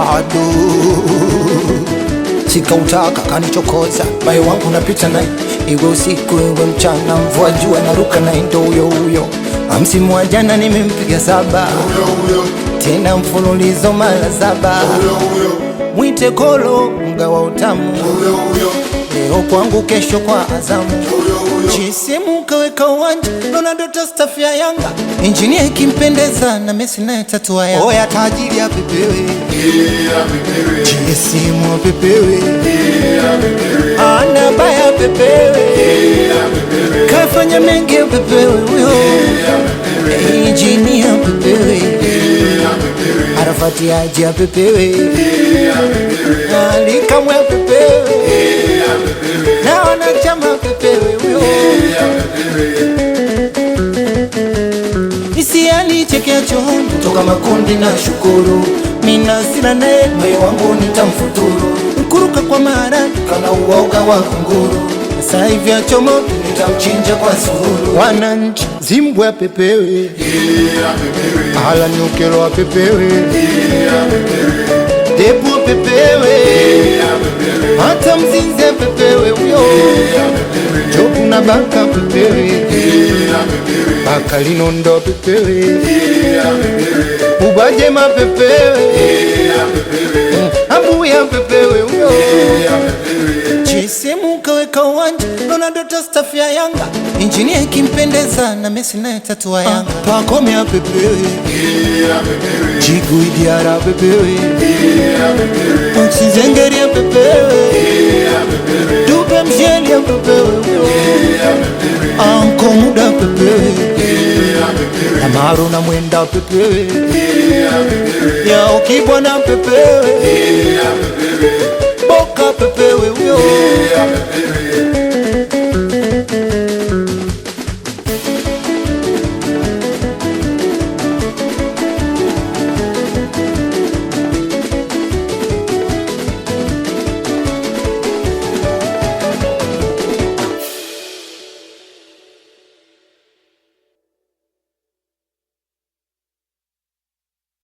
bado sikautaka kanichokoza, bayo wangu napita naye, iwe usiku iwe mchana, mvua jua naruka naye, ndo huyo huyo. Msimu wa jana nimempiga 7 tena mfululizo mara 7. Mwite Kolo mga wa utamu, leo kwangu kesho kwa Azamu. GSM kaweka uwanja, Ronaldo tastafia Yanga, Engineer ikimpendeza na Messi naye tatua Yanga. Oya tajiri ya pepewe, GSM pepewe, ana baya pepewe, kafanya mengi ya pepewe huyo. Engineer pepewe, Arafati aji ya pepewe, Alikamwe pepewe, na wanachama pepewe huyo. Isi alichekea chooni toka makundi na shukuru, mina sila nae moyo wangu nitamfuturu. Mkuruka kwa maharani kana uoga wa kunguru, sasa hivi achomo nitamchinja kwa sururu. Wananchi Zimbwe pepewe, ala Nyukelo wa pepewe, Debu pepewe, hata Mzinze pepewe huyo. Jobu na Baka pepewe, Baka Linondo pepewe, Ubajema pepewe, Abuya pepewe huyo. GSM kaweka uwanja, Ronaldo tastafia Yanga, Engineer ikimpendeza na Messi naye tatua Yanga. Pacome ya pepewe, Djigui Diarra pepewe, Oxizengeri ya pepewe, Dube Mjeli ya pepewe, Anko Muda pepewe, Amaro na Mwenda pepewe, Yao Kibwana pepewe, Boka pepewe huyo.